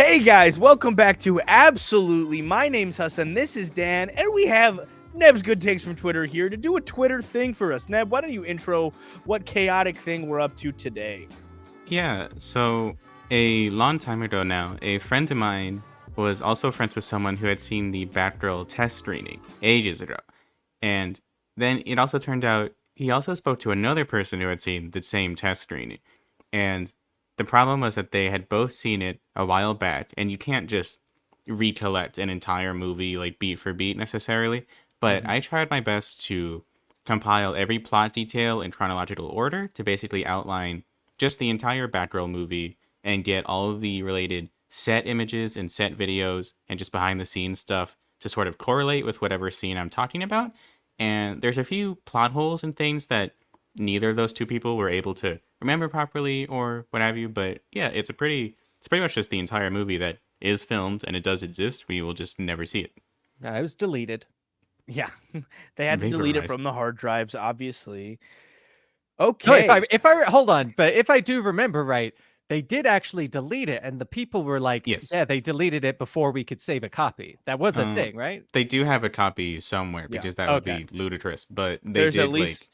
Hey guys, welcome back to Absolutely. My name's Hassan, this is Dan, and we have Neb's Good Takes from Twitter here to do a Twitter thing for us. Neb, why don't you intro what chaotic thing we're up to today? Yeah, so a long time ago now, a friend of mine was also friends with someone who had seen the Batgirl test screening ages ago. And then it also turned out he also spoke to another person who had seen the same test screening. And the problem was that they had both seen it a while back, and you can't just recollect an entire movie like beat for beat necessarily. But I tried my best to compile every plot detail in chronological order to basically outline just the entire Batgirl movie and get all of the related set images and set videos and just behind the scenes stuff to sort of correlate with whatever scene I'm talking about. And there's a few plot holes and things that neither of those two people were able to remember properly or what have you. But yeah, it's pretty much just the entire movie that is filmed and it does exist. We will just never see it. It was deleted. Yeah, they had to delete it Vaporized. from the hard drives, obviously. No, Okay. if I hold on, but if I do remember right, they did actually delete it, and the people were like, Yes. "Yeah, they deleted it before we could save a copy." That was a thing, right? They do have a copy somewhere Yeah. because that would be ludicrous. But they There's did at least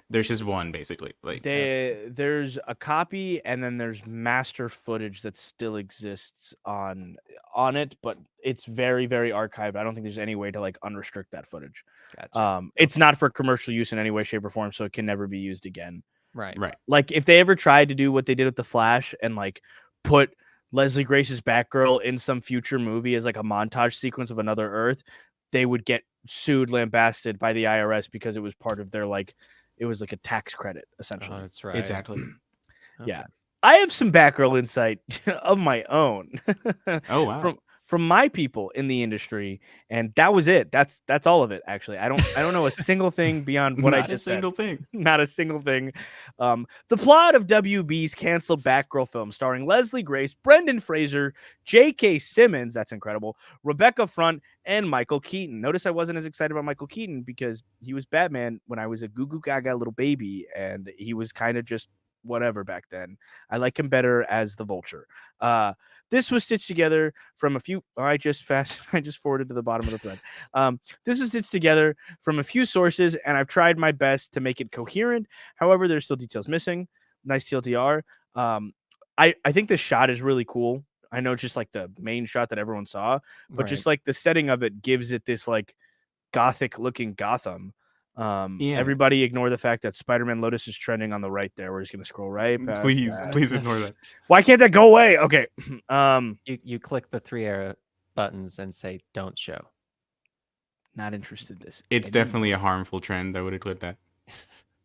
there's just one basically. there's a copy, and then there's master footage that still exists on it, but it's very, very archived. I don't think there's any way to like unrestrict that footage. Gotcha. It's not for commercial use in any way, shape, or form, so it can never be used again. Right. Like if they ever tried to do what they did with the Flash and like put Leslie Grace's Batgirl in some future movie as like a montage sequence of another Earth, they would get sued, lambasted by the IRS because it was part of their like it was like a tax credit essentially. Oh, that's right. Exactly. Yeah. I have some Batgirl insight of my own. Oh wow. From my people in the industry, and that was it. That's all of it. Actually, I don't know a single thing beyond what I just said. Not a single thing. Not a single thing. The plot of WB's canceled Batgirl film, starring Leslie Grace, Brendan Fraser, J.K. Simmons, that's incredible, Rebecca Front, and Michael Keaton. Notice I wasn't as excited about Michael Keaton because he was Batman when I was a goo goo gaga little baby, and he was kind of just whatever back then. I like him better as the Vulture. This was stitched together from a few. I just forwarded to the bottom of the thread. This was stitched together from a few sources, and I've tried my best to make it coherent. However, there's still details missing. Nice TLDR. I think the shot is really cool. I know it's just like the main shot that everyone saw, but just like the setting of it gives it this like gothic looking Gotham. Everybody ignore the fact that Spider-Man Lotus is trending on the right there. We're just gonna scroll right past Please ignore that. Why can't that go away? Okay. You click the 3 arrow buttons and say "Don't show." Not interested in this. It's definitely a harmful trend. I would have clicked that.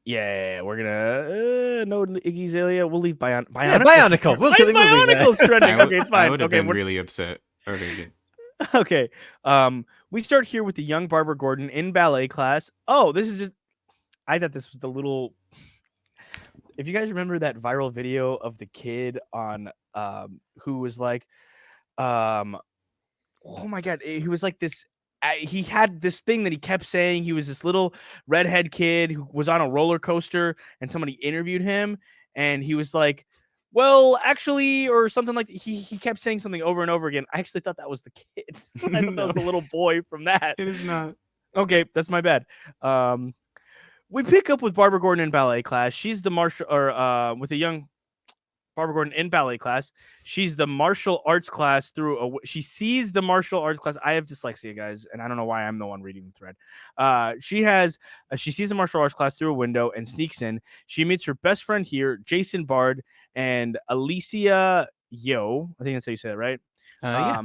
Yeah, we're gonna no Iggy Azalea. We'll leave Bionicle. Yeah, Bionicle. We'll leave Bionicle's trending. Okay, it's fine. I would have Okay, been really upset. Okay, good. Okay. We start here with the young Barbara Gordon in ballet class. Oh, this is just. I thought this was the little. If you guys remember that viral video of the kid on who was like, oh my god, he was like this. He had this thing that he kept saying. He was this little redhead kid who was on a roller coaster, and somebody interviewed him, and he was like, well, actually, or something like that. He kept saying something over and over again. I actually thought that was the kid. I thought that was the little boy from that. It is not. Okay, that's my bad. We pick up with Barbara Gordon in ballet class. She's the martial, or with a young Barbara Gordon in ballet class. She's the martial arts class she sees the martial arts class. I have dyslexia, guys, and I don't know why I'm the one reading the thread. She sees the martial arts class through a window and sneaks in. She meets her best friend here, Jason Bard, and Alicia Yo. I think that's how you say it, right? Yeah.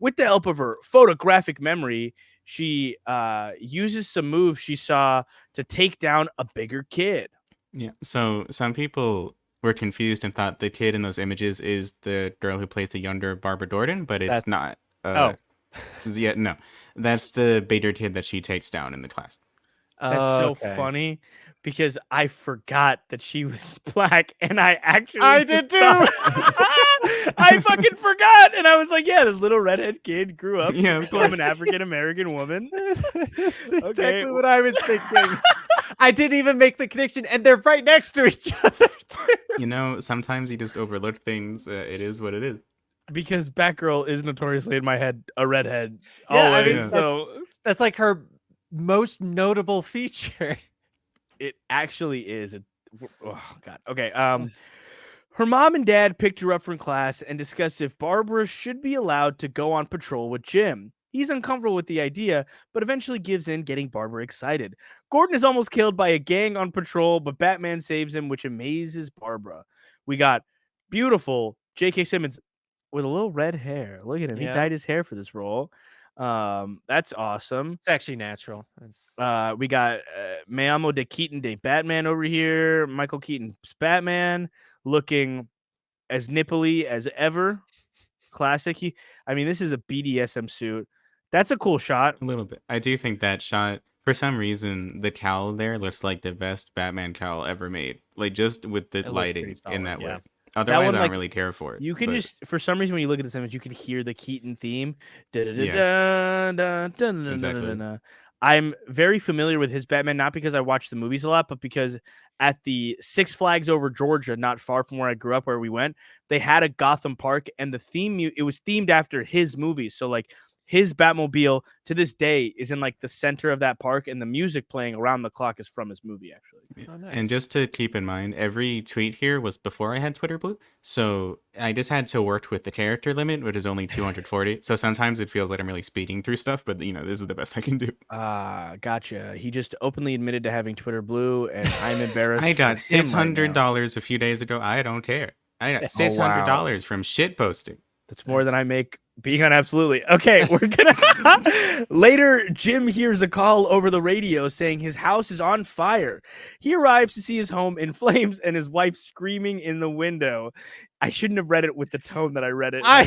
With the help of her photographic memory, she uses some moves she saw to take down a bigger kid. Yeah. So some people were confused and thought the kid in those images is the girl who plays the younger Barbara Gordon, but it's not. Yeah, no. That's the bigger kid that she takes down in the class. That's so funny because I forgot that she was black, and I did too. I fucking forgot, and I was like, yeah, this little redhead kid grew up Yeah, from an African-American woman. That's exactly what I was thinking. I didn't even make the connection, and they're right next to each other, too. You know, sometimes you just overlook things. It is what it is. because Batgirl is notoriously in my head a redhead. Yeah, Always. I mean, Yeah. So that's like her most notable feature. it actually is. Oh God. Okay. Her mom and dad picked her up from class and discussed if Barbara should be allowed to go on patrol with Jim. He's uncomfortable with the idea, but eventually gives in, getting Barbara excited. Gordon is almost killed by a gang on patrol, but Batman saves him, which amazes Barbara. We got beautiful J.K. Simmons with a little red hair. Look at him. He Yeah. dyed his hair for this role. That's awesome. It's actually natural. We got Me Amo de Keaton de Batman over here. Michael Keaton's Batman looking as nipply as ever. Classic. This is a BDSM suit. That's a cool shot. A little bit. I do think that shot, for some reason, the cowl there looks like the best Batman cowl ever made. Like, just with the It looks lighting pretty in solid, that yeah. way. Otherwise, one, I like, don't really care for it. You can but just, for some reason, when you look at this image, you can hear the Keaton theme. Exactly. I'm very familiar with his Batman, not because I watch the movies a lot, but because at the Six Flags over Georgia, not far from where I grew up, where we went, they had a Gotham Park, and the theme, it was themed after his movies. So, like, his Batmobile to this day is in like the center of that park, and the music playing around the clock is from his movie, actually. Oh, nice. And just to keep in mind, every tweet here was before I had Twitter Blue. So I just had to work with the character limit, which is only 240. So sometimes it feels like I'm really speeding through stuff, but this is the best I can do. Gotcha. He just openly admitted to having Twitter Blue, and I'm embarrassed. I got for him right now. $600 a few days ago. I don't care. I got $600 from shit posting. That's more than I make being on Absolutely. Okay, we're gonna later. Jim hears a call over the radio saying his house is on fire. He arrives to see his home in flames and his wife screaming in the window. I shouldn't have read it with the tone that I read it. I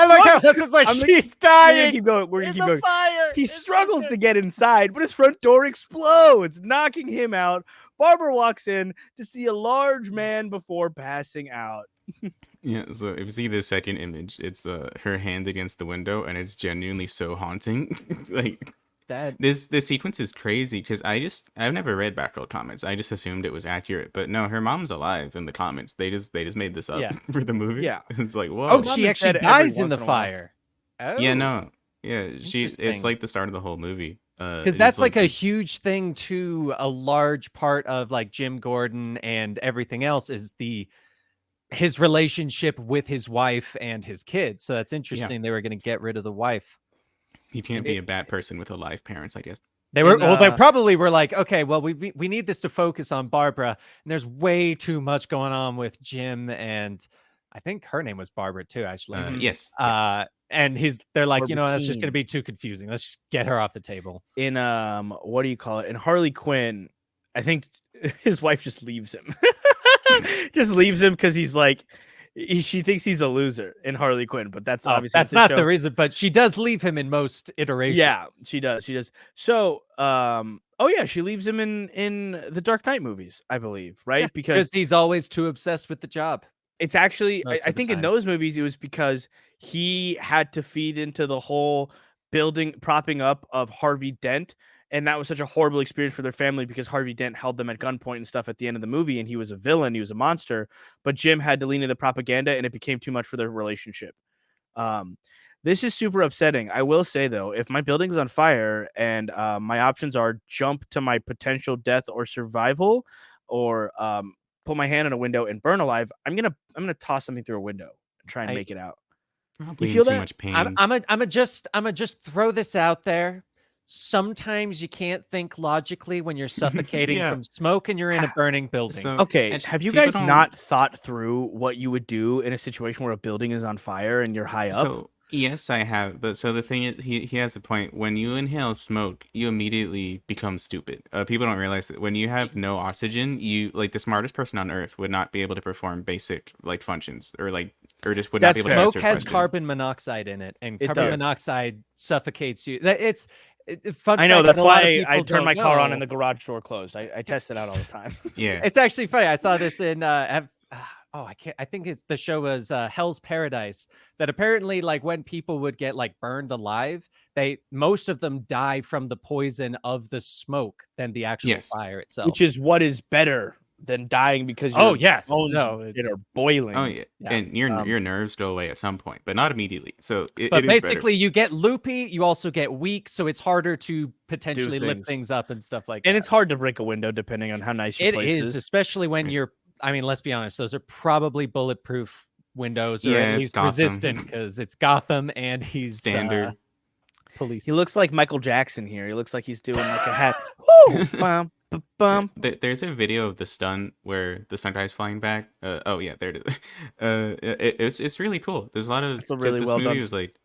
like how this is like she's dying. We're gonna keep going. We're gonna keep going. Fire. He struggles to get inside, but his front door explodes, knocking him out. Barbara walks in to see a large man before passing out. Yeah, so if you see the second image, it's her hand against the window, and it's genuinely so haunting. Like that. This sequence is crazy because I've never read Batgirl comics. I just assumed it was accurate, but no, her mom's alive in the comics. They just made this up for the movie. Yeah, it's like, whoa. Oh, she actually dies in the fire. Oh. Yeah, no, yeah, it's like the start of the whole movie. Because that's like a huge thing to a large part of like Jim Gordon and everything else is his relationship with his wife and his kids. So that's interesting. Yeah. They were going to get rid of the wife. He can't be a bad person with alive parents, I guess. They were they probably were like, okay, well, we need this to focus on Barbara, and there's way too much going on with Jim, and I think her name was Barbara too, actually. Yes. And they're like, that's just going to be too confusing. Let's just get her off the table. In what do you call it? In Harley Quinn, I think his wife just leaves him. Just leaves him because he's like, she thinks he's a loser in Harley Quinn, but that's obviously that's not the reason. But she does leave him in most iterations. Yeah, she does. So, she leaves him in the Dark Knight movies, I believe, right? Yeah, because he's always too obsessed with the job. It's actually, I think in those movies, it was because he had to feed into the whole propping up of Harvey Dent. And that was such a horrible experience for their family because Harvey Dent held them at gunpoint and stuff at the end of the movie. And he was a villain. He was a monster. But Jim had to lean into the propaganda and it became too much for their relationship. This is super upsetting. I will say, though, if my building's on fire and my options are jump to my potential death or survival or put my hand in a window and burn alive, I'm gonna toss something through a window and try and make it out. You feel too much pain. I'm just throw this out there. Sometimes you can't think logically when you're suffocating from smoke and you're in a burning building. So, have you guys not thought through what you would do in a situation where a building is on fire and you're high up? So, yes, I have. But so the thing is, he has a point. When you inhale smoke, you immediately become stupid. People don't realize that when you have no oxygen, you like the smartest person on Earth would not be able to perform basic like functions or just would not be able to answer smoke has questions. Carbon monoxide in it, and carbon monoxide suffocates you. I know, that's why I turned my car on and the garage door closed. I test it out all the time. Yeah, it's actually funny. I saw this in I think the show was Hell's Paradise. That apparently, like when people would get like burned alive, most of them die from the poison of the smoke than the actual fire itself. Which is what is better than dying because Oh, your yes. bones No, and shit are boiling. Oh yeah. Yeah. And your Um, your nerves go away at some point, but not immediately. So it But is better. basically, you get loopy. You also get weak, so it's harder to potentially lift things. things up and stuff like And that. it's hard to break a window depending on how nice your It place is, especially when you're. I mean, let's be honest; those are probably bulletproof windows, or Yeah, at it's least Gotham. resistant, because it's Gotham and he's Standard. police. He looks like Michael Jackson here. He looks like he's doing like a hat. Woo! Bum, bum. There's a video of the stunt where the stunt guy's flying back. Oh yeah, there it is. It's really cool. There's a lot of It's a because really this well movie done. was like,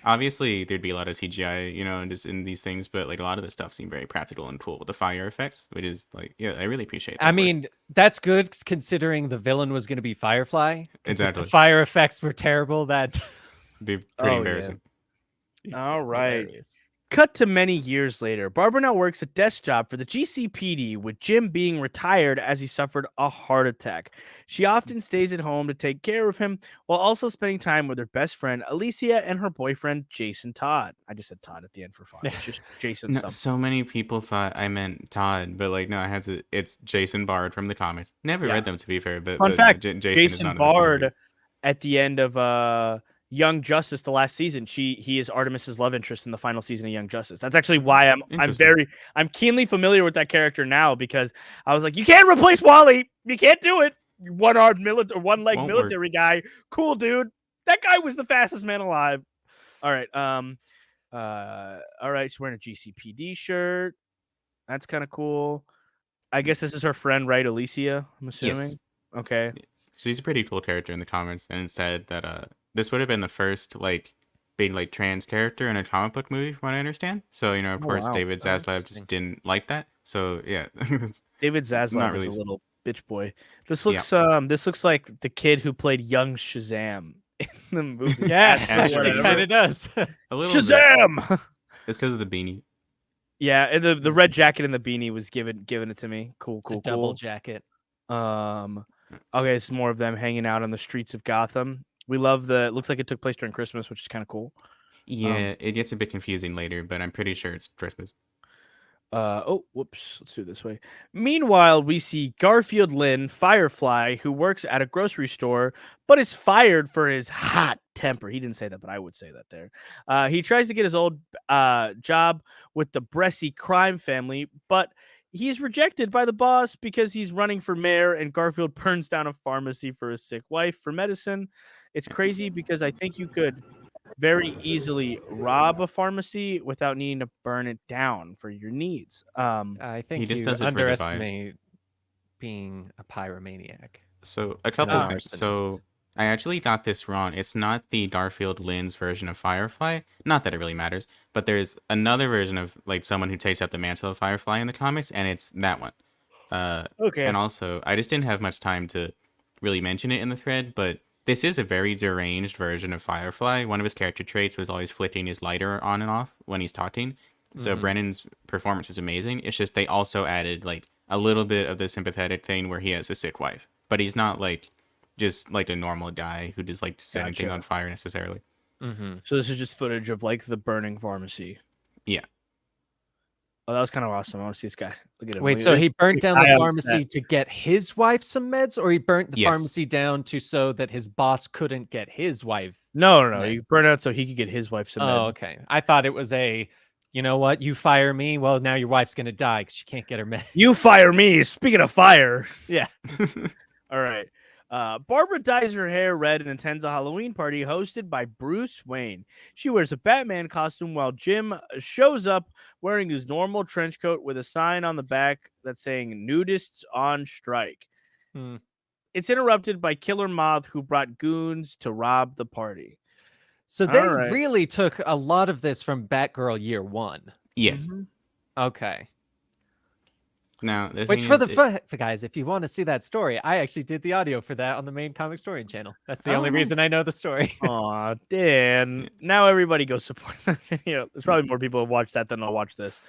obviously there'd be a lot of CGI, just in these things, but like a lot of the stuff seemed very practical and cool with the fire effects, which is like, yeah, I really appreciate that. I mean, that's good considering the villain was going to be Firefly. 'Cause if Exactly. the fire effects were terrible, that It'd be pretty Oh, embarrassing. All right. hilarious. Cut to many years later. Barbara now works a desk job for the GCPD, with Jim being retired as he suffered a heart attack. She often stays at home to take care of him while also spending time with her best friend Alicia and her boyfriend Jason Todd. I just said Todd at the end for fun. It's just Jason. No, so many people thought I meant Todd, but like no, I had to. It's Jason Bard from the comics. Never Yeah. read them, to be fair, but Fun but fact: Jason is Jason not in this movie. Bard at the end of Young Justice, the last season, he is Artemis's love interest in the final season of Young Justice. That's actually why I'm keenly familiar with that character now, because I was like, you can't replace Wally. You can't do it. One-leg Won't work. military guy. Cool dude. That guy was the fastest man alive. All right. All right. She's wearing a GCPD shirt. That's kind of cool. I guess this is her friend, right, Alicia? I'm assuming. Yes. Okay. She's a pretty cool character in the comics, and it said that this would have been the first like big like trans character in a comic book movie, from what I understand. So of course wow. David Zaslav interesting. just didn't like that. So yeah, David Zaslav Not is really. a little bitch boy. This looks like the kid who played young Shazam in the movie. Yeah, Actually, it kind of does. a little bit. Shazam! It's because of the beanie. Yeah, and the red jacket and the beanie was given it to me. Cool. The double jacket. Okay, it's more of them hanging out on the streets of Gotham. We love it looks like it took place during Christmas, which is kind of cool. Yeah, it gets a bit confusing later, but I'm pretty sure it's Christmas. Whoops. Let's do it this way. Meanwhile, we see Garfield Lynn, Firefly, who works at a grocery store, but is fired for his hot temper. He didn't say that, but I would say that there. He tries to get his old job with the Bressy crime family, but he's rejected by the boss because he's running for mayor, and Garfield burns down a pharmacy for his sick wife for medicine. It's crazy because I think you could very easily rob a pharmacy without needing to burn it down for your needs. I think just you does it for the vibes. underestimate being a pyromaniac. So a couple of things. arsonist. So I actually got this wrong. It's not the Garfield Lynn's version of Firefly. Not that it really matters, but there's another version of like someone who takes up the mantle of Firefly in the comics, and it's that one. Okay. And also, I just didn't have much time to really mention it in the thread, but this is a very deranged version of Firefly. One of his character traits was always flicking his lighter on and off when he's talking. So Brennan's performance is amazing. It's just they also added like a little bit of the sympathetic thing where he has a sick wife, but he's not like just like a normal guy who just like setting things Gotcha. on fire necessarily. So this is just footage of like the burning pharmacy. Yeah. Oh, that was kind of awesome. I want to see this guy. Look at him. Wait, Look so at he this burnt down guy the on pharmacy set. to get his wife some meds, or he burnt the Yes. pharmacy down so that his boss couldn't get his wife? No. meds? He burned out so he could get his wife some meds. Oh, okay. I thought it was you know what? You fire me. Well, now your wife's gonna die because she can't get her meds. You fire me. Speaking of fire. Yeah. All right. Barbara dyes her hair red and attends a Halloween party hosted by Bruce Wayne. She wears a Batman costume while Jim shows up wearing his normal trench coat with a sign on the back that's saying nudists on strike. Hmm. It's interrupted by Killer Moth, who brought goons to rob the party. So they All right. really took a lot of this from Batgirl Year One. Yes. Okay. Now, the Which thing for is, the guys, if you want to see that story, I actually did the audio for that on the main Comic Story channel. That's the Oh, only nice. reason I know the story. Aw, Dan. Now everybody go support that video. There's probably more people who watch that than I'll watch this.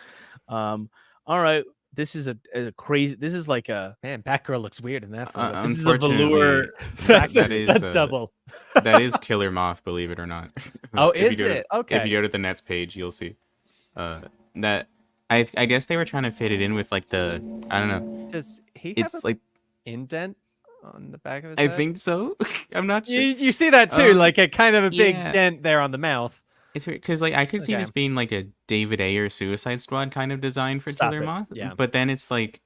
All right. This is a crazy. This is like a. Man, Batgirl looks weird in that photo. This is a velour. That's that is a double. that is Killer Moth, believe it or not. Oh, If is you go to- it? Okay. If you go to the Nets page, you'll see that. I guess they were trying to fit it in with like the I don't know. Does he have It's a like indent on the back of his I head? think so. I'm not sure. You see that too, like a kind of a big Yeah. dent there on the mouth. It's weird because like I could see Okay. this being like a David Ayer Suicide Squad kind of design for Stop Killer it. Moth, Yeah. but then it's like,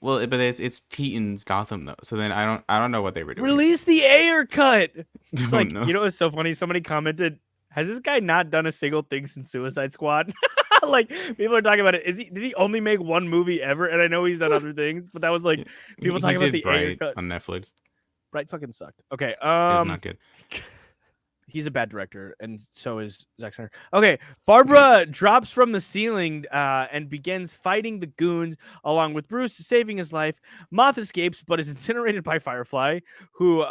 well, but it's Keaton's Gotham though, so then I don't know what they were doing. Release the Ayer cut. It's Don't like, know. you know what's so funny? Somebody commented, has this guy not done a single thing since Suicide Squad? Like, people are talking about it. Did he only make one movie ever? And I know he's done other things, but that was like Yeah. people He talking about did the Ayer Bright cut. on Netflix. Bright fucking sucked. Okay. It was not good. He's a bad director, and so is Zack Snyder. Okay, Barbara drops from the ceiling and begins fighting the goons along with Bruce, saving his life. Moth escapes, but is incinerated by Firefly, who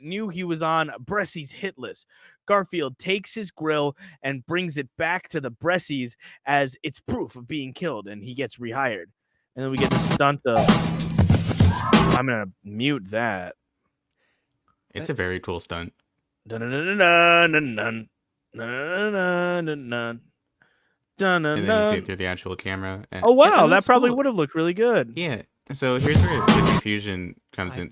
knew he was on Bressy's hit list. Garfield takes his grill and brings it back to the Bressies as it's proof of being killed, and he gets rehired. And then we get the stunt of... I'm going to mute that. It's a very cool stunt. And then you see it through the actual camera. Oh wow, it that looks probably cool. would have looked really good. Yeah. So here's where the confusion comes in.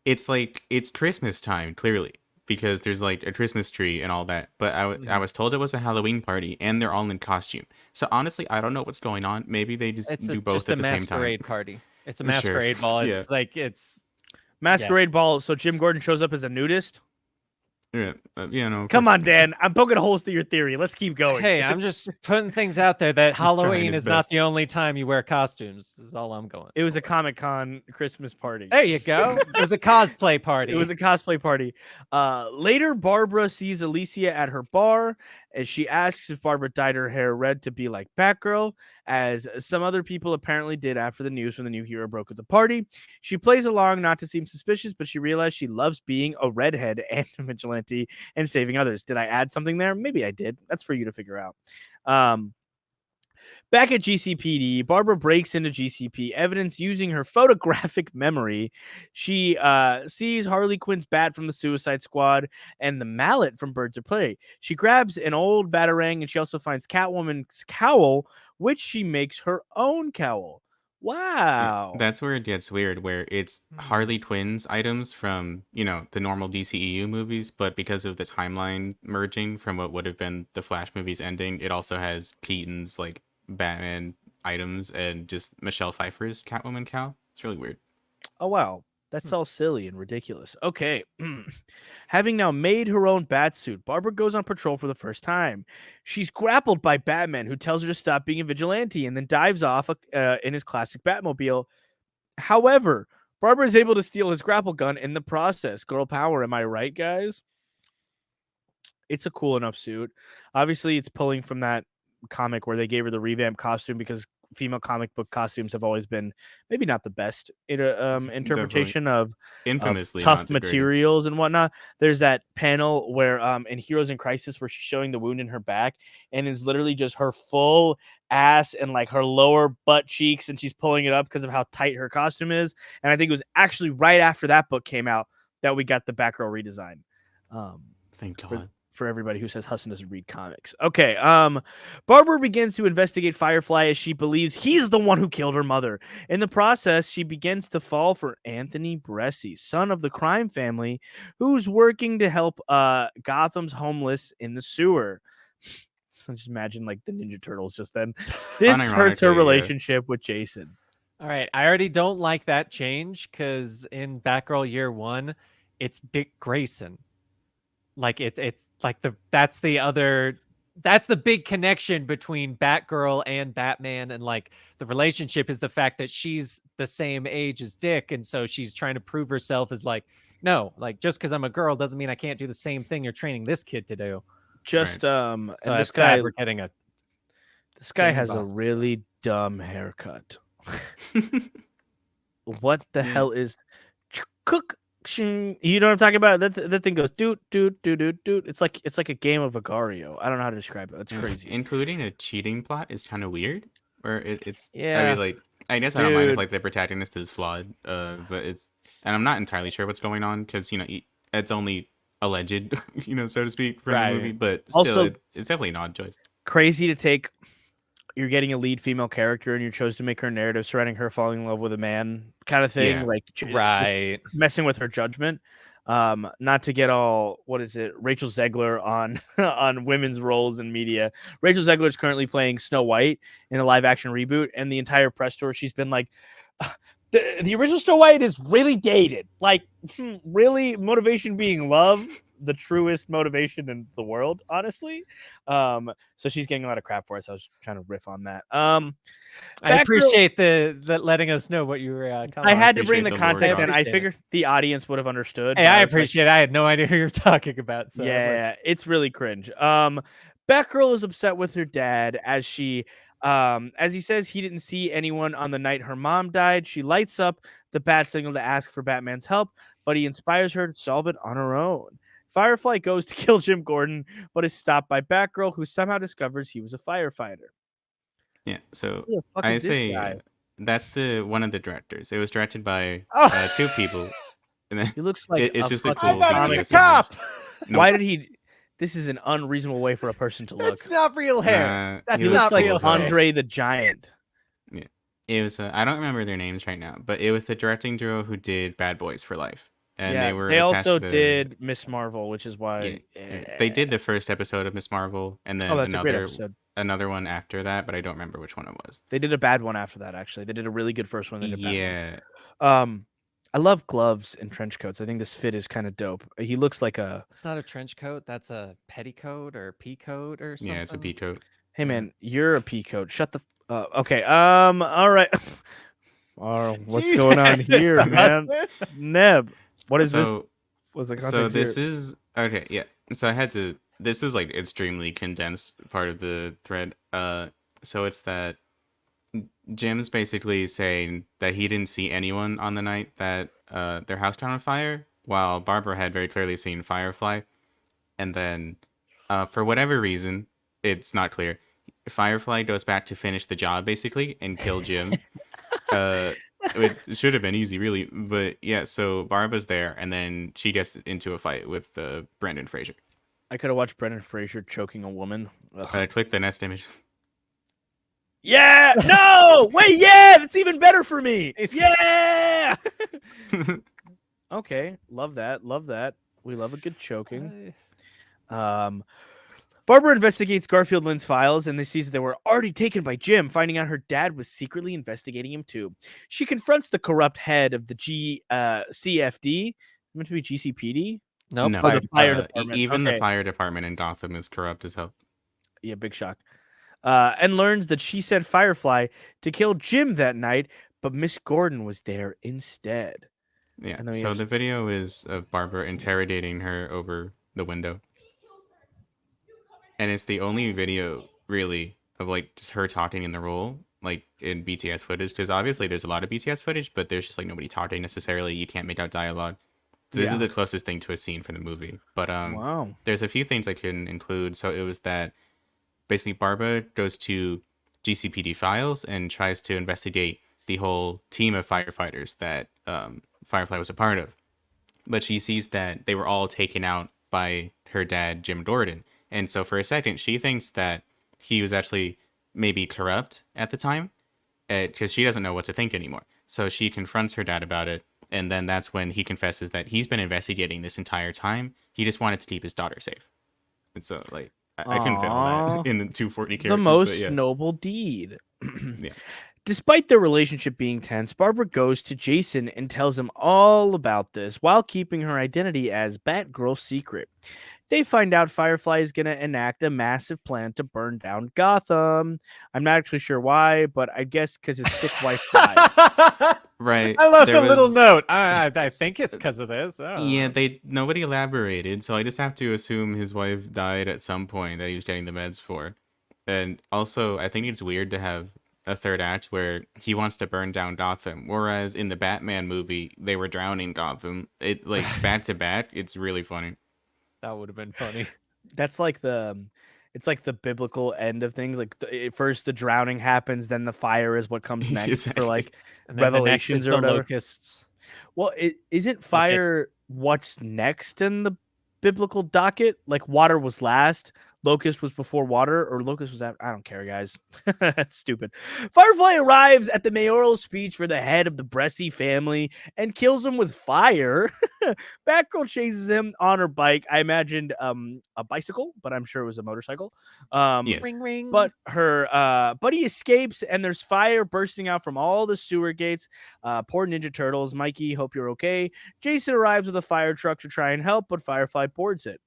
It's like it's Christmas time clearly because there's like a Christmas tree and all that. But I was told it was a Halloween party and they're all in costume. So honestly, I don't know what's going on. Maybe they just do both at the same time. It's a masquerade party. It's a Sure. masquerade ball. It's Yeah. like it's Masquerade ball. So Jim Gordon shows up as a nudist. Yeah, no. of Come course. on, Dan. I'm poking holes through your theory. Let's keep going. Hey, I'm just putting things out there that trying Halloween his is not best. the only time you wear costumes. Is all I'm going. It was a Comic-Con Christmas party. There you go. It was a cosplay party. It was a cosplay party. Later, Barbara sees Alicia at her bar, and she asks if Barbara dyed her hair red to be like Batgirl, as some other people apparently did after the news when the new hero broke at the party. She plays along not to seem suspicious, but she realized she loves being a redhead and a vigilante and saving others. Did I add something there? Maybe I did. That's for you to figure out. Back at GCPD, Barbara breaks into GCP evidence using her photographic memory. She sees Harley Quinn's bat from the Suicide Squad and the mallet from Birds of Prey. She grabs an old batarang, and she also finds Catwoman's cowl, which she makes her own cowl. Wow. That's where it gets weird, where it's Harley Quinn's items from, the normal DCEU movies, but because of the timeline merging from what would have been the Flash movies ending, it also has Keaton's, like, Batman items and just Michelle Pfeiffer's Catwoman cowl. It's really weird. Oh, wow. That's all silly and ridiculous. Okay. Having now made her own batsuit, Barbara goes on patrol for the first time. She's grappled by Batman, who tells her to stop being a vigilante and then dives off in his classic Batmobile. However, Barbara is able to steal his grapple gun in the process. Girl power, am I right, guys? It's a cool enough suit. Obviously, it's pulling from that comic where they gave her the revamped costume because female comic book costumes have always been maybe not the best interpretation of Infamously tough not the greatest. materials and whatnot. There's that panel where in Heroes in Crisis where she's showing the wound in her back and it's literally just her full ass and like her lower butt cheeks and she's pulling it up because of how tight her costume is. And I think it was actually right after that book came out that we got the Batgirl redesign. Thank God. For everybody who says Hudson doesn't read comics. Okay, Barbara begins to investigate Firefly as she believes he's the one who killed her mother. In the process, she begins to fall for Anthony Bressy, son of the crime family, who's working to help Gotham's homeless in the sewer. So just imagine like the Ninja Turtles just then. This hurts her relationship with Jason. All right, I already don't like that change because in Batgirl Year One, it's Dick Grayson. Like it's like that's the big connection between Batgirl and Batman, and like the relationship is the fact that she's the same age as Dick, and so she's trying to prove herself as like, no, like just because I'm a girl doesn't mean I can't do the same thing you're training this kid to do. Just so and this guy we're getting a. This guy has a really dumb haircut. What the hell is cook? You know what I'm talking about? That thing goes doot doot doot doot doot. It's like a game of Agario. I don't know how to describe it. It's crazy. Including a cheating plot is kind of weird. Where it's yeah. I mean, like I guess I don't mind if like the protagonist is flawed. But it's and I'm not entirely sure what's going on because it's only alleged, so to speak, from the movie. But still, also, it's definitely an odd choice. Crazy to take you're getting a lead female character and you chose to make her narrative surrounding her falling in love with a man kind of thing, Yeah. like Right. messing with her judgment. Not to get all Rachel Zegler on on women's roles in media. Rachel Zegler is currently playing Snow White in a live action reboot, and the entire press tour she's been like, the original Snow White is really dated, like really motivation being love, the truest motivation in the world, honestly. So she's getting a lot of crap for it. So I was trying to riff on that. I appreciate the letting us know what you were I had to bring appreciate the the lore context, drop. and I appreciate it. figured the audience would have understood. Hey, but I was like, appreciate it. I had no idea who you're talking about. So yeah, it's really cringe. Batgirl is upset with her dad as he says he didn't see anyone on the night her mom died. She lights up the bat signal to ask for Batman's help, but he inspires her to solve it on her own. Firefly goes to kill Jim Gordon, but is stopped by Batgirl, who somehow discovers he was a firefighter. Yeah. So Who the fuck I is this say guy? that's one of the directors. It was directed by Oh. 2 people, and then He looks like it's a just a fucking cool I thought he comic was a BTS image. cop. No, Why did he? This is an unreasonable way for a person to look. That's not real hair. Nah, That's He not looks like real hair. Andre the Giant. It was I don't remember their names right now, but it was the directing duo who did Bad Boys for Life, and Yeah, they were they attached also to did Miss Marvel, which is why they did the first episode of Miss Marvel, and then Oh, that's a great another episode. one after that, but I don't remember which one it was. They did a bad one after that. Actually, they did a really good first one. They did a bad Yeah, one. I love gloves and trench coats. I think this fit is kind of dope. He looks like a. It's not a trench coat. That's a petticoat or pea coat or something. yeah, it's a pea coat. Hey Yeah. man, you're a pea coat. Shut the. Okay. All right. What's going on here, man? Neb, what is this? What's the context So this here? is okay. Yeah. So I had to. This was like extremely condensed part of the thread. So it's that Jim's basically saying that he didn't see anyone on the night that their house caught on fire, while Barbara had very clearly seen Firefly. And then, for whatever reason, it's not clear, Firefly goes back to finish the job basically and kill Jim. It should have been easy, really, but yeah. So Barbara's there, and then she gets into a fight with Brendan Fraser. I could have watched Brendan Fraser choking a woman. Ugh. Click the next image. Yeah. No. Wait. Yeah. That's even better for me. Yeah. Okay. Love that. Love that. We love a good choking. Barbara investigates Garfield Lynn's files and they sees that they were already taken by Jim, finding out her dad was secretly investigating him too. She confronts the corrupt head of the CFD, meant to be GCPD. Nope. No, the fire department. even the Okay. fire department in Gotham is corrupt as hell. Yeah, big shock. And learns that she sent Firefly to kill Jim that night, but Miss Gordon was there instead. Yeah. And then we So have- the video is of Barbara interrogating her over the window, and it's the only video really of like just her talking in the role, like in BTS footage, because obviously there's a lot of BTS footage, but there's just like nobody talking necessarily. You can't make out dialogue. So this is the closest thing to a scene from the movie. But Wow. there's a few things I couldn't include. So it was that basically Barbara goes to GCPD files and tries to investigate the whole team of firefighters that Firefly was a part of. But she sees that they were all taken out by her dad, Jim Gordon. And so for a second, she thinks that he was actually maybe corrupt at the time, because she doesn't know what to think anymore. So she confronts her dad about it. And then that's when he confesses that he's been investigating this entire time. He just wanted to keep his daughter safe. And so, like, I couldn't fit all Aw. that in the 240 characters. The most but yeah. noble deed. Yeah. Despite their relationship being tense, Barbara goes to Jason and tells him all about this while keeping her identity as Batgirl secret. They find out Firefly is going to enact a massive plan to burn down Gotham. I'm not actually sure why, but I guess because his sick wife died. Right. I left there a little was- note. I think it's because of this. Oh. Yeah, nobody elaborated, so I just have to assume his wife died at some point that he was getting the meds for. And also, I think it's weird to have a third act where he wants to burn down Gotham, whereas in the Batman movie they were drowning Gotham. It like back to back. It's really funny. That would have been funny. That's like it's like the biblical end of things. Like first the drowning happens, then the fire is what comes next Exactly. for like And then the next Revelations is or the whatever. locusts. Well, isn't fire what's next in the biblical docket? Like water was last, Locust was before water, or Locust was after. I don't care, guys. That's stupid. Firefly arrives at the mayoral speech for the head of the Bresci family and kills him with fire. Batgirl chases him on her bike. I imagined a bicycle, but I'm sure it was a motorcycle. Yes. Ring ring. But he escapes, and there's fire bursting out from all the sewer gates. Poor Ninja Turtles. Mikey, hope you're okay. Jason arrives with a fire truck to try and help, but Firefly boards it.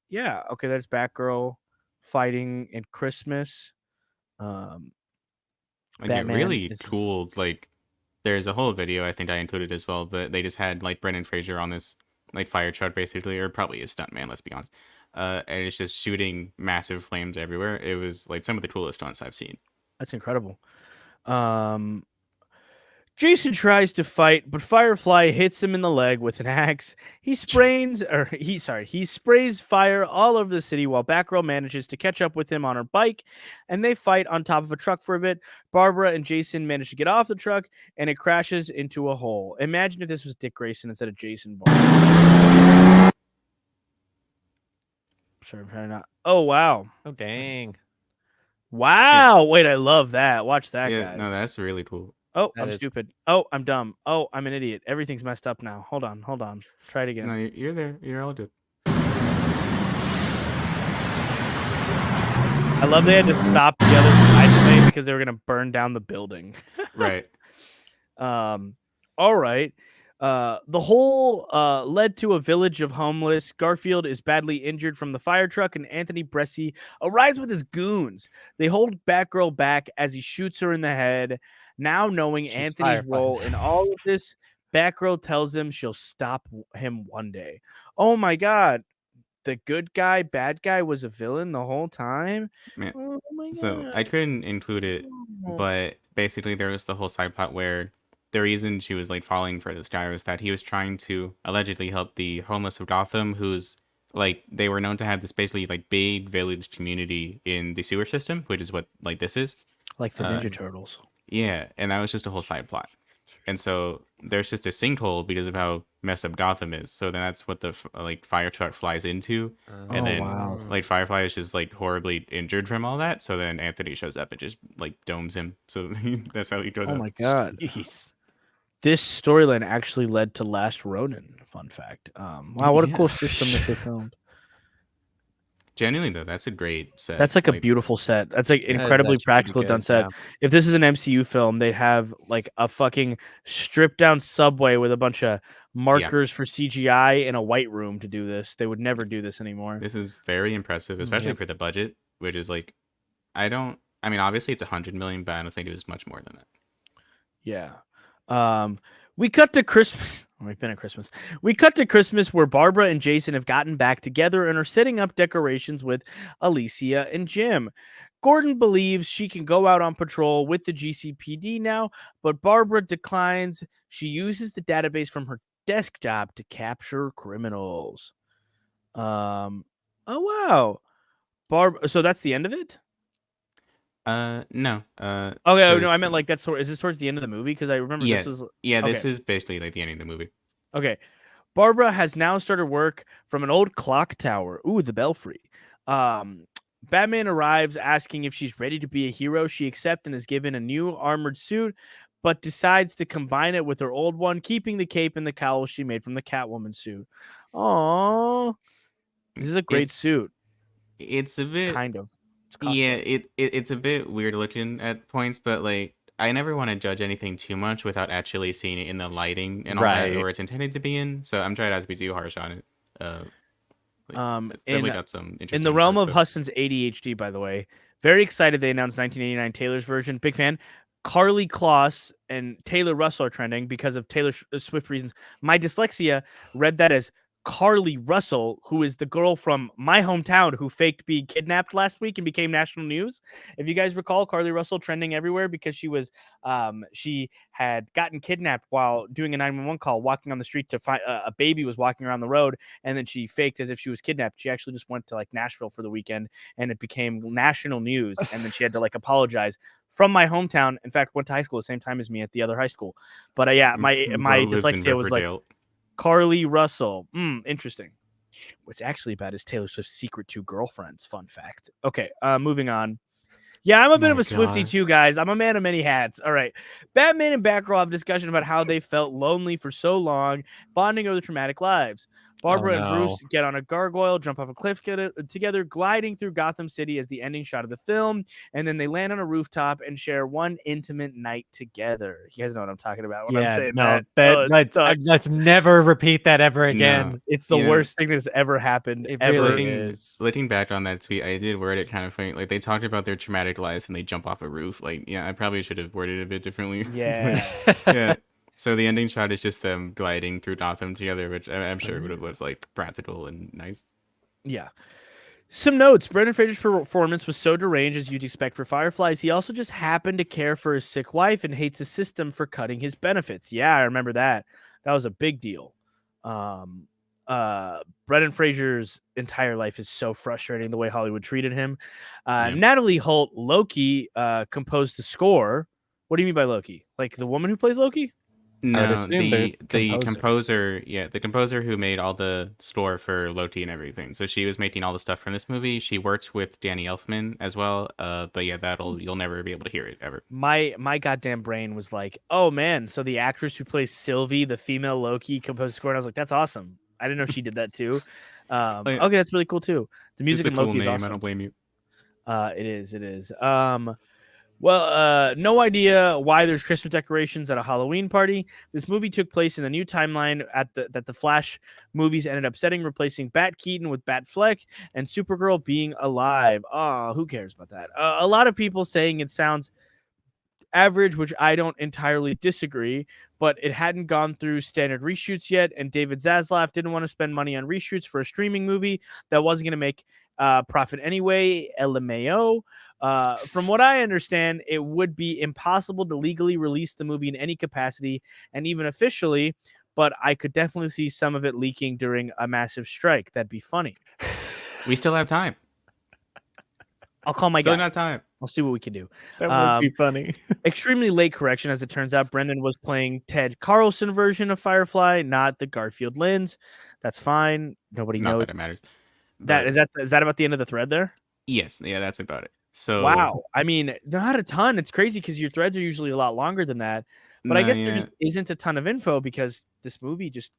Yeah, okay, that's Batgirl fighting in Christmas. Like Batman it really is- cool. Like there's a whole video I think I included as well, but they just had like Brendan Fraser on this like fire truck basically, or probably a stuntman, let's be honest. And it's just shooting massive flames everywhere. It was like some of the coolest stunts I've seen. That's incredible. Jason tries to fight, but Firefly hits him in the leg with an axe. He sprays fire all over the city while Batgirl manages to catch up with him on her bike, and they fight on top of a truck for a bit. Barbara and Jason manage to get off the truck, and it crashes into a hole. Imagine if this was Dick Grayson instead of Jason Bourne. Sorry, I'm trying not. Oh wow! Oh dang! Wow! Wait, I love that. Watch that, Yeah, guys. no, that's really cool. Oh, That I'm is- stupid. Oh, I'm dumb. Oh, I'm an idiot. Everything's messed up now. Hold on. Try it again. No, you're there. You're all good. I love they had to stop the other side because they were gonna burn down the building. Right. All right. The whole led to a village of homeless. Garfield is badly injured from the fire truck, and Anthony Bresci arrives with his goons. They hold Batgirl back as he shoots her in the head. Now knowing Shoots Anthony's Firefly. role in all of this, Batgirl tells him she'll stop him one day. Oh my god. The good guy, bad guy was a villain the whole time? Man. Oh my So god. I couldn't include it, but basically there was the whole side plot where the reason she was like falling for this guy was that he was trying to allegedly help the homeless of Gotham, who's like they were known to have this basically like big village community in the sewer system, which is what like this is. Like the Ninja Turtles. Yeah, and that was just a whole side plot. And so there's just a sinkhole because of how messed up Gotham is. So then that's what the like fire truck flies into, and Oh, then wow. like Firefly is just like horribly injured from all that. So then Anthony shows up and just like domes him. So that's how he goes Oh up. my god. Jeez. This storyline actually led to Last Ronin. Fun fact. Wow, what a cool Yeah. system that they filmed. Genuinely though, that's a great set. That's like a beautiful set. That's like That is incredibly actually pretty practical good, done set. yeah. If this is an MCU film, they'd have like a fucking stripped down subway with a bunch of markers for CGI in a white room to do this. They would never do this anymore. This is very impressive, especially Yep. for the budget, which is like, I mean, obviously it's 100 million, but I don't think it was much more than that. Yeah. We cut to Christmas. We've been at Christmas. We cut to Christmas where Barbara and Jason have gotten back together and are setting up decorations with Alicia and Jim. Gordon believes she can go out on patrol with the GCPD now, but Barbara declines. She uses the database from her desk job to capture criminals. Oh wow. So that's the end of it? No. Okay, oh, no, I 'cause- meant like is this towards the end of the movie? Because I remember Yeah. this was Yeah, this okay. is basically like the ending of the movie. Okay. Barbara has now started work from an old clock tower. Ooh, the Belfry. Batman arrives asking if she's ready to be a hero. She accepts and is given a new armored suit, but decides to combine it with her old one, keeping the cape and the cowl she made from the Catwoman suit. Aww. This is a great suit. It's a bit Kind of. It's yeah, cosplay. it's a bit weird looking at points, but like I never want to judge anything too much without actually seeing it in the lighting and all that, Right. or it's intended to be in. So I'm trying not to be too harsh on it. It's definitely got some interesting In the realm parts, of though. Huston's ADHD, by the way, very excited they announced 1989 Taylor's version. Big fan. Carly Kloss and Taylor Russell are trending because of Taylor Swift reasons. My dyslexia read that as Carly Russell, who is the girl from my hometown who faked being kidnapped last week and became national news. If you guys recall, Carly Russell trending everywhere because she had gotten kidnapped while doing a 911 call, walking on the street to find a baby was walking around the road, and then she faked as if she was kidnapped. She actually just went to like Nashville for the weekend, and it became national news. And then she had to like apologize. From my hometown, in fact, went to high school the same time as me at the other high school. But yeah, my Bro lives in dyslexia was like Riverdale. Carly Russell. Interesting. What's actually about is Taylor Swift's secret 2 girlfriends. Fun fact. Okay, moving on. Yeah, I'm a bit of a Swiftie too, guys. I'm a man of many hats. All right. Batman and Batgirl have a discussion about how they felt lonely for so long, bonding over their traumatic lives. Barbara and Bruce get on a gargoyle, jump off a cliff together, gliding through Gotham City as the ending shot of the film, and then they land on a rooftop and share one intimate night together. You guys know what I'm talking about when I'm saying that. Let's never repeat that ever again. No. It's the worst thing that's ever happened. It ever. really is. Looking back on that tweet, I did word it kind of funny. Like, they talked about their traumatic lives and they jump off a roof. Like, yeah, I probably should have worded it a bit differently. Yeah. Yeah. So the ending shot is just them gliding through Gotham together, which I'm sure would have was like practical and nice. Yeah. Some notes. Brendan Fraser's performance was so deranged as you'd expect for Fireflies. He also just happened to care for his sick wife and hates the system for cutting his benefits. Yeah, I remember that. That was a big deal. Brendan Fraser's entire life is so frustrating the way Hollywood treated him. Natalie Holt, Loki, composed the score. What do you mean by Loki? Like the woman who plays Loki? No, the composer, the composer who made all the score for Loki and everything. So she was making all the stuff from this movie. She worked with Danny Elfman as well. But yeah, you'll never be able to hear it ever. My goddamn brain was like, oh man, so the actress who plays Sylvie, the female Loki, composed the score, and I was like, that's awesome. I didn't know she did that too. Okay, that's really cool too. The music in Loki is awesome. I don't blame you. It is. No idea why there's Christmas decorations at a Halloween party. This movie took place in the new timeline that the Flash movies ended up setting, replacing Bat Keaton with Bat Fleck and Supergirl being alive. Oh, who cares about that? A lot of people saying it sounds average, which I don't entirely disagree, but it hadn't gone through standard reshoots yet, and David Zaslav didn't want to spend money on reshoots for a streaming movie that wasn't going to make profit anyway. LMAO. From what I understand, it would be impossible to legally release the movie in any capacity, and even officially, but I could definitely see some of it leaking during a massive strike. That'd be funny. We still have time. I'll call my guy. Still got time. I'll see what we can do. That would be funny. Extremely late correction, as it turns out. Brendan was playing Ted Carlson version of Firefly, not the Garfield Lynns. That's fine. Nobody knows. Not that it matters. Is that about the end of the thread there? Yes. Yeah, that's about it. So wow. I mean, not a ton. It's crazy because your threads are usually a lot longer than that. But I guess there just isn't a ton of info because this movie just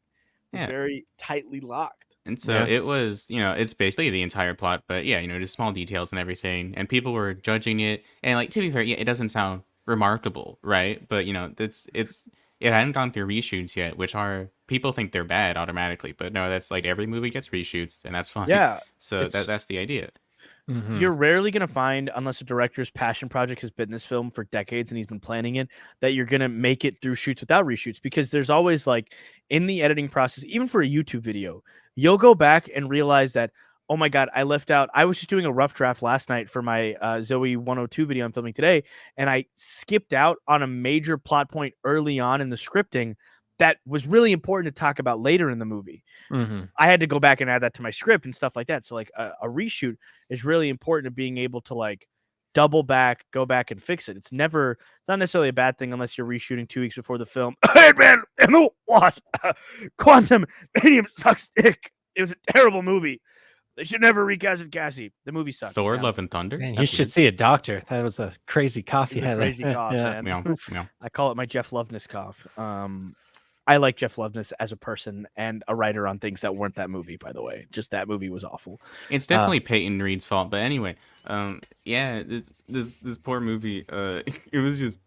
was very tightly locked. And so it was, it's basically the entire plot, but just small details and everything. And people were judging it. And like, to be fair, it doesn't sound remarkable, right? But it hadn't gone through reshoots yet, which are, people think they're bad automatically. But no, that's like every movie gets reshoots and that's fine. Yeah. So that's the idea. Mm-hmm. You're rarely going to find, unless a director's passion project has been this film for decades and he's been planning it, that you're going to make it through shoots without reshoots, because there's always like in the editing process, even for a YouTube video, you'll go back and realize that, oh my God, I left out. I was just doing a rough draft last night for my Zoe 102 video I'm filming today, and I skipped out on a major plot point early on in the scripting that was really important to talk about later in the movie. Mm-hmm. I had to go back and add that to my script and stuff like that. So like a reshoot is really important to being able to like double back, go back and fix it. It's not necessarily a bad thing unless you're reshooting 2 weeks before the film. Ant-Man and the Wasp, Quantum Medium sucks dick. It was a terrible movie. They should never recast Cassie. The movie sucked. Thor, Love and Thunder. Man, you should see a doctor. That was a crazy cough. Crazy cough, man. Meow. I call it my Jeff Loveness cough. I like Jeff Loveness as a person and a writer on things that weren't that movie, by the way. Just that movie was awful. It's definitely Peyton Reed's fault. But anyway, this poor movie, it was just,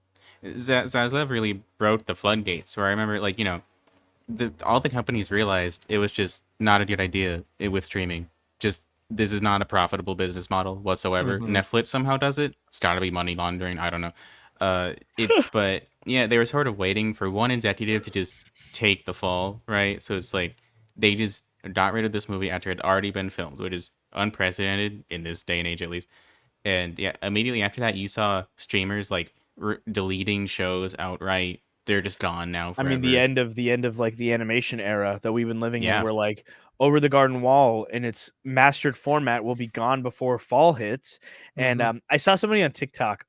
Zaslav really broke the floodgates. Where I remember, like, all the companies realized it was just not a good idea with streaming. Just, this is not a profitable business model whatsoever. Mm-hmm. Netflix somehow does it. It's got to be money laundering. I don't know. But yeah, they were sort of waiting for one executive to just take the fall, right? So it's like they just got rid of this movie after it had already been filmed, which is unprecedented in this day and age, at least. And yeah, immediately after that, you saw streamers like deleting shows outright. They're just gone now forever. I mean, the end of like the animation era that we've been living in, where like Over the Garden Wall in its mastered format will be gone before fall hits. Mm-hmm. And I saw somebody on TikTok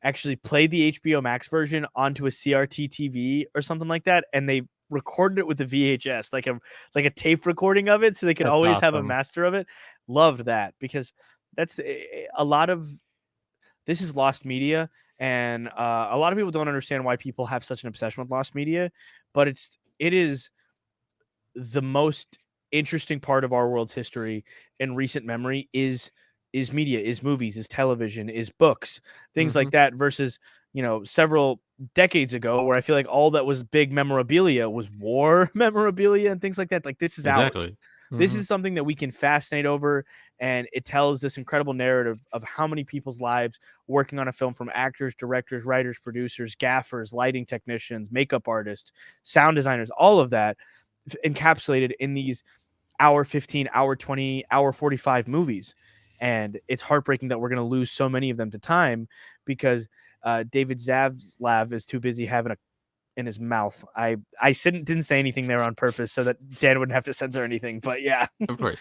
actually play the HBO Max version onto a CRT TV or something like that, and they recorded it with the VHS, like a tape recording of it, so they could That's always have a awesome. master of it. Loved that because a lot of this is lost media, and a lot of people don't understand why people have such an obsession with lost media, but it is the most interesting part of our world's history in recent memory is media, is movies, is television, is books, things Mhm. like that versus, several decades ago where I feel like all that was big memorabilia was war memorabilia and things like that. Like this is ours. Exactly. This Mhm. is something that we can fascinate over, and it tells this incredible narrative of how many people's lives working on a film, from actors, directors, writers, producers, gaffers, lighting technicians, makeup artists, sound designers, all of that encapsulated in these hour 15, hour 20, hour 45 movies. And it's heartbreaking that we're going to lose so many of them to time because David Zaslav is too busy having a in his mouth. I didn't say anything there on purpose so that Dan wouldn't have to censor anything. But yeah, Of course.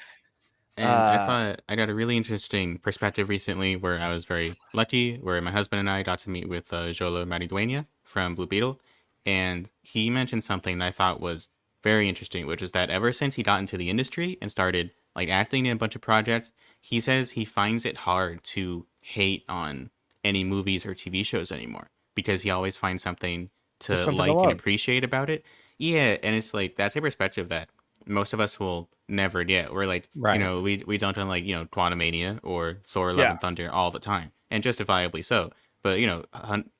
And I uh, thought I got a really interesting perspective recently where I was very lucky, where my husband and I got to meet with Jolo Maridueña from Blue Beetle. And he mentioned something that I thought was very interesting, which is that ever since he got into the industry and started like acting in a bunch of projects, he says he finds it hard to hate on any movies or TV shows anymore because he always finds something there's to something to like and love. appreciate about it. Yeah, and it's like that's a perspective that most of us will never get. We're like, Right. we don't on like, Quantumania or Thor Love Yeah, and Thunder all the time, and justifiably so. But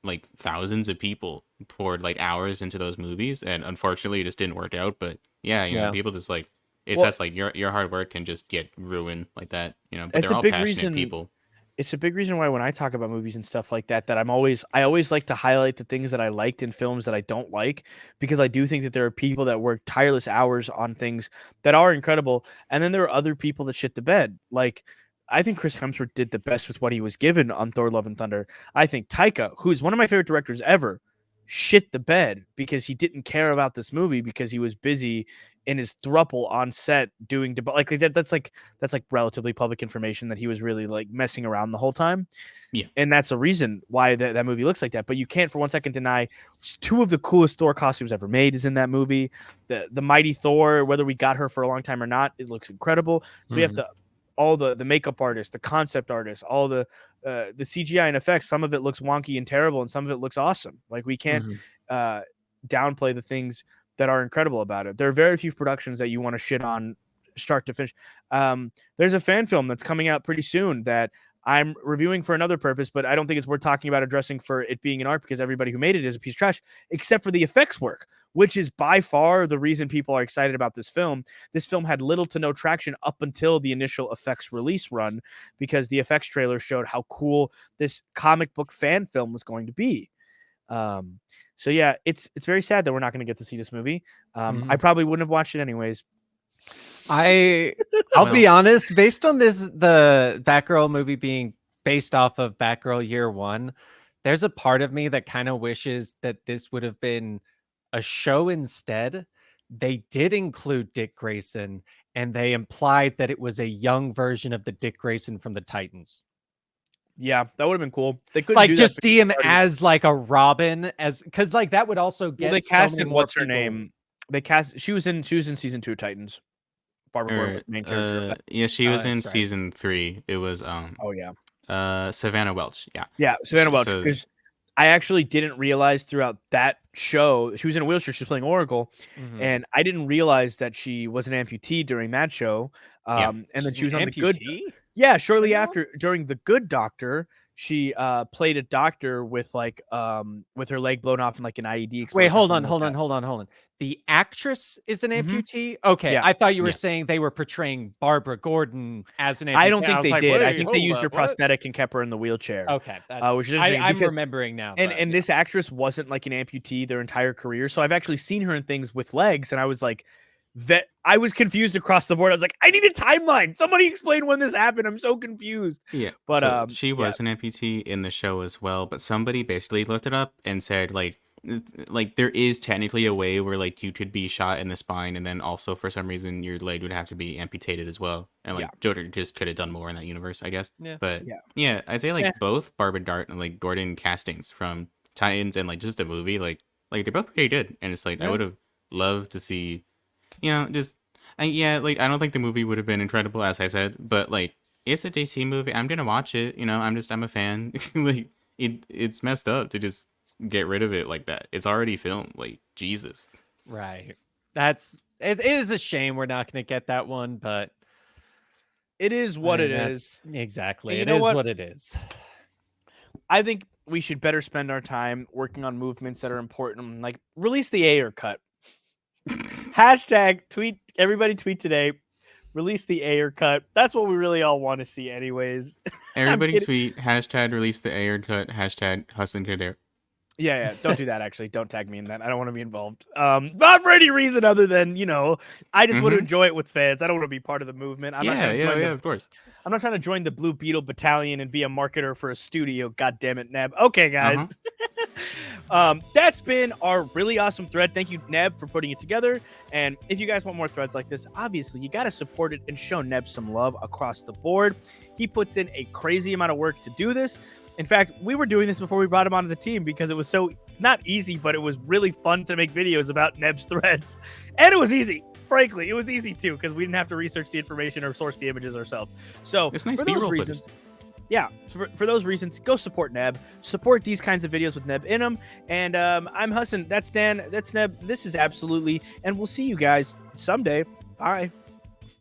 like thousands of people poured like hours into those movies, and unfortunately, it just didn't work out. But yeah, Yeah. people just like it's well, just like your hard work can just get ruined like that. But it's they're a all big passionate reason people. it's a big reason why when I talk about movies and stuff like that, that I always like to highlight the things that I liked in films that I don't like, because I do think that there are people that work tireless hours on things that are incredible, and then there are other people that shit the bed. Like I think Chris Hemsworth did the best with what he was given on Thor: Love and Thunder. I think Taika, who's one of my favorite directors ever, shit the bed because he didn't care about this movie because he was busy in his thruple on set doing like that. That's like relatively public information that he was really like messing around the whole time, Yeah. and that's a reason why that movie looks like that. But you can't for one second deny two of the coolest Thor costumes ever made is in that movie. The mighty Thor, whether we got her for a long time or not, it looks incredible. So we have Mhm. to all the makeup artists, the concept artists, all the CGI and effects. Some of it looks wonky and terrible, and some of it looks awesome. Like we can't Mhm. uh, downplay the things that are incredible about it. There are very few productions that you want to shit on start to finish. There's a fan film that's coming out pretty soon that I'm reviewing for another purpose, but I don't think it's worth talking about addressing for it being an art because everybody who made it is a piece of trash, except for the effects work, which is by far the reason people are excited about this film. This film had little to no traction up until the initial effects release run because the effects trailer showed how cool this comic book fan film was going to be. Um, so yeah, it's very sad that we're not going to get to see this movie. I Mhm. probably wouldn't have watched it anyways. I I'll be Well, honest, based on the Batgirl movie being based off of Batgirl Year One, there's a part of me that kind of wishes that this would have been a show instead. They did include Dick Grayson, and they implied that it was a young version of the Dick Grayson from the Titans. Yeah, that would have been cool. They couldn't Like do that just because see him they already as like a Robin, as because like that would also well they get so many casted more what's her people. name. They cast she was in season 2 Titans. Barbara Gordon or was the main character of that. yeah, she Oh, was in that's right. season 3. It was Oh yeah. Savannah Welch. Yeah. Yeah, Savannah Welch, So because I actually didn't realize throughout that show she was in a wheelchair. She was playing Oracle, Mhm. and I didn't realize that she was an amputee during that show. yeah. And then She's she an was on the good. amputee? Yeah, The shortly hell? after during The Good Doctor, she played a doctor with her leg blown off in like an IED Wait, explosion or hold on, something like hold on, that. hold on, hold on. The actress is an Hmm. amputee? Okay, Yeah. I thought you were Yeah. saying they were portraying Barbara Gordon as an I amputee. don't I think was they like, did. I "Wait, think they hold used her up, what?" prosthetic and kept her in the wheelchair, Okay, that's which is interesting I'm because remembering now, and but and yeah. this actress wasn't like an amputee their entire career. So I've actually seen her in things with legs, and I was like, that I was confused across the board. I was like, I need a timeline. Somebody explain when this happened. I'm so confused. Yeah, But so she yeah, was an amputee in the show as well, but somebody basically looked it up and said like there is technically a way where like you could be shot in the spine and then also for some reason your leg would have to be amputated as well. And yeah, like Joker just could have done more in that universe, I guess. Yeah. But yeah. yeah, I say Eh, like both Barbara Dart and like Gordon castings from Titans and like just the movie, like they're both pretty good. And it's like I Yeah. would have love to see, just yeah, like I don't think the movie would have been incredible as I said, but like it's a DC movie. I'm gonna watch it. I'm a fan. Like it's messed up to just get rid of it like that. It's already filmed. Like Jesus. Right. It is a shame we're not going to get that one, but It is what it is. that's exactly. And you It know is what? what it is. I think we should better spend our time working on movements that are important, like release the Ayer cut. Hashtag tweet, everybody tweet today. Release the Ayer cut. That's what we really all want to see, anyways. Everybody kidding. tweet hashtag release the Ayer cut hashtag hustling to there. Yeah. Don't do that, actually. Don't tag me in that. I don't want to be involved. Not for any reason other than, I just want to enjoy it with fans. I don't want to be part of the movement. I'm not trying to join Yeah, of course. I'm not trying to join the Blue Beetle Battalion and be a marketer for a studio. God damn it, Neb. Okay, guys. That's been our really awesome thread. Thank you, Neb, for putting it together. And if you guys want more threads like this, obviously you got to support it and show Neb some love across the board. He puts in a crazy amount of work to do this. In fact, we were doing this before we brought him onto the team because it was so not easy, but it was really fun to make videos about Neb's threads. And it was easy. Frankly, it was easy too because we didn't have to research the information or source the images ourselves. So it's nice for those reasons, for those reasons, go support Neb. Support these kinds of videos with Neb in them. And I'm Hassan. That's Dan. That's Neb. This is Absolutely. And we'll see you guys someday. Bye.